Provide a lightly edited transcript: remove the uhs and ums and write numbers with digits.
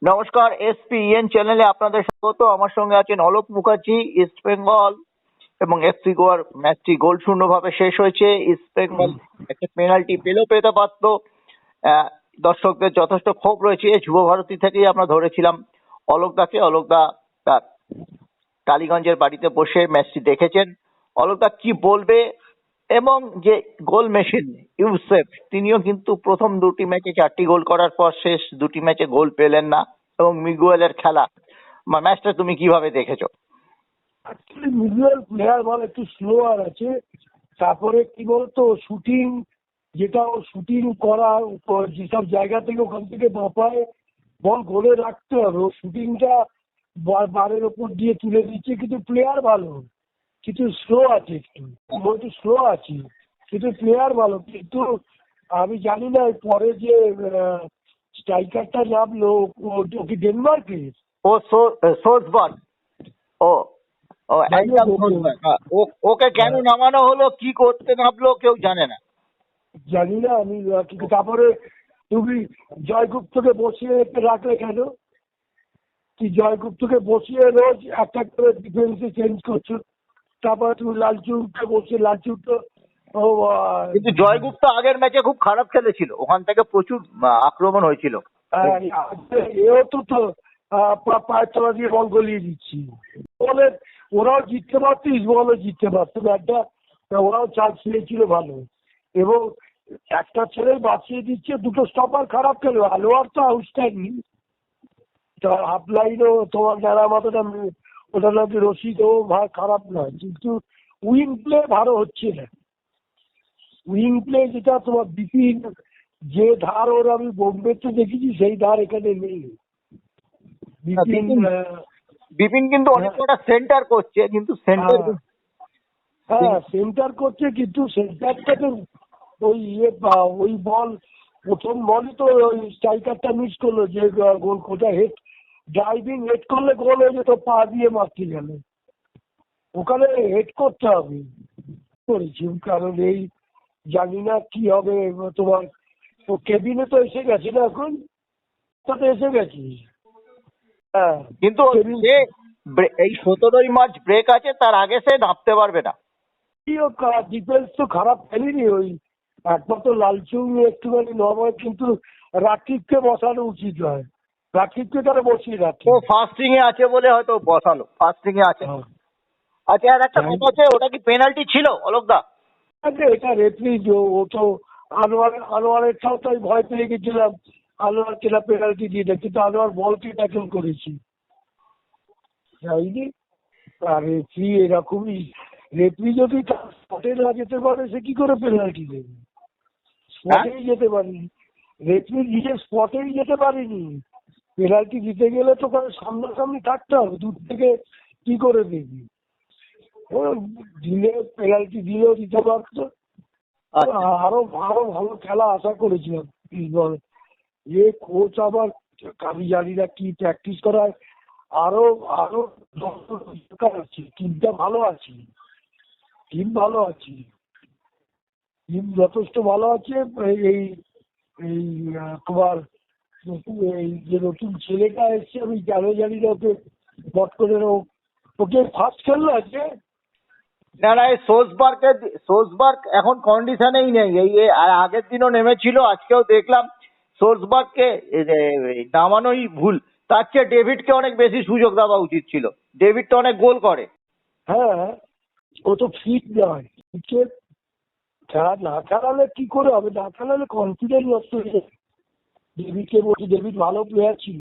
নমস্কার, এসপিএন চ্যানেলে আপনাদের স্বাগত। আমার সঙ্গে আছেন অলোক মুখার্জি। ইস্ট বেঙ্গল এবং এফসি গোয়ার ম্যাচটি গোল শূন্যভাবে শেষ হয়েছে। ইস্ট বেঙ্গল একটা পেনাল্টি পেতে পারত। দর্শকদের যথেষ্ট ক্ষোভ রয়েছে। যুব ভারতী থেকেই আমরা ধরেছিলাম অলোকদা তার টালিগঞ্জের বাড়িতে বসে ম্যাচটি দেখেছেন। অলোকদা কি বলবে? এবং যে গোল মেশিন ইউসেফ, তিনিও কিন্তু প্রথম দুটি ম্যাচে 4টি গোল করার পর শেষ দুটি ম্যাচে গোল পেলেন না। এবং মিগুয়েলের খেলা, ম্যাচটা তুমি কিভাবে দেখেছো? অ্যাকচুয়ালি মিডল প্লেয়ার বল একটু স্লোয়ার আছে। তারপরে কি বলতো, শুটিং, যেটা ও শুটিং করা যেসব জায়গা থেকে ওখান থেকে বাপায় বল গোলে রাখতে হবে, ও শুটিংটা বারের ওপর দিয়ে তুলে দিচ্ছে। কিন্তু প্লেয়ার ভালো, কিন্তু স্লো আছে, একটু স্লো আছে, কিন্তু প্লেয়ার ভালো। কিন্তু আমি জানি না পরে যে স্ট্রাইকারটা নামলো, ও কি ডেনমার্কের? ও সোলসবার্গ। ও ও একদম সোলসবার্গ। ওকে কেন নামানো হলো, কি করতে নামলো কেউ জানে না। জানি না আমি। কিন্তু তারপরে তুমি জয়গুপ্তকে বসিয়ে রাখলে কেন? কি জয়গুপ্তকে বসিয়ে রোজ একটা করে ডিফেন্সে চেঞ্জ করছো? তারপরে তুমি লালচুকে বসিয়ে লালচুক তো কিন্তু জয়গুপ্ত আগের ম্যাচে খুব খারাপ খেলেছিল, ওখান থেকে প্রচুর আক্রমণ হয়েছিল। এও তো পায়ের তলা দিয়ে বল গলিয়ে দিচ্ছি বলে। ওরাও জিততে পারতো, ইসবলও জিততে পারতো একটা। ওরাও চান্স পেয়েছিল ভালো, এবং একটা ছেলে বাঁচিয়ে দিচ্ছে। দুটো স্টপার খারাপ খেলো, আলোয়ার তো আউটস্ট্যান্ডিং। হাফ লাইনও তোমার যারা মাথাটা ওটা নাকি রশিদও খারাপ নয়, কিন্তু উইং প্লে ভালো হচ্ছে না। উইং প্লে যেটা তোমার বিপিন, যে ধার ওর আমি বোম্বেতে দেখেছি সেই ধার এখানে নেই। বিপিন কিন্তু অনেক কটা সেন্টার করছে, কিন্তু সেন্টার সেন্টার করছে, কিন্তু সেন্টারটাকে ওই ওই বল প্রথম বলই তো ওই স্ট্রাইকারটা মিস করলো, যে গোল কোথায় হেড ড্রাইভিং হেড করলে গোল হয়ে যেত, পা দিয়ে মারতে গেলে। ওখানে হেড করতে হবে করেছি। কারণ এই জানি না কি হবে তোমার। ও কেবিনে তো এসে গেছে না এখন, তাতে এসে গেছি। হ্যাঁ, কিন্তু এই 17ই মার্চ ব্রেক আছে, তার আগে সে নামতে পারবে না। ডিফেন্স তো খারাপ খেলেনি। ওই একমাত্র লালচুং একটুখানি নর্মাল, কিন্তু রাকিবকে বসানো উচিত হয়। রাকিবকে তারা বসিয়ে রাখে। ও ফাস্টিং এ আছে বলে হয়তো বসালো, ফাস্টিং এ আছে। আচ্ছা, আর একটা কথা আছে, ওটা কি পেনাল্টি ছিল অলোকদা? এটা রেফারি, ও তো আনোয়ারেরটাও তো ভয় পেয়ে গেছিলাম। আনোয়ার কেনা পেনাল্টি দিয়ে দেয়, কিন্তু আনোয়ার বলকে ট্যাকল করেছি যাইনি। আর রেফারি এরকমই। রেফারি যদি স্পটে না যেতে পারে, সে কি করে পেনাল্টি দেবে? স্পটেই যেতে পারেনি রেফারি, নিজের স্পটেই যেতে পারেনি। পেনাল্টি দিতে গেলে তো সামনাসামনি থাকতে হবে, দূর থেকে কি করে দেখবি? দিলে পেনাল্টি দিলেও দিতে পারতো। আরো আরো ভালো খেলা আশা করেছিলাম ইসবল। কোচ আবার আমি জানি না কি প্র্যাকটিস করায়। আরো আরো দরকার আছে। টিমটা ভালো আছে, টিম ভালো আছে, টিম যথেষ্ট ভালো আছে। এই এই তোমার এই যে নতুন ছেলেটা এসছে, আমি কেন জানি না ওকে বট করে ওকে ফার্স্ট খেললো আজকে। না না, এই সোলসবার্গ এখন কন্ডিশনেই নেই। আর আগের দিনও নেমেছিল, আজকেও দেখলাম সোলসবার্গকে নামানোই ভুল। তার চেয়ে ডেভিডকে অনেক বেশি সুযোগ দেওয়া উচিত ছিল। ডেভিড তো অনেক গোল করে। হ্যাঁ, ও তো ফিট নয়। খেলা না খেলালে কি করে হবে? না খেলালে কনফিডেন্স নষ্ট হয়ে যাবে। ডেভিডকে বলছি, ডেভিড ভালো প্লেয়ার ছিল।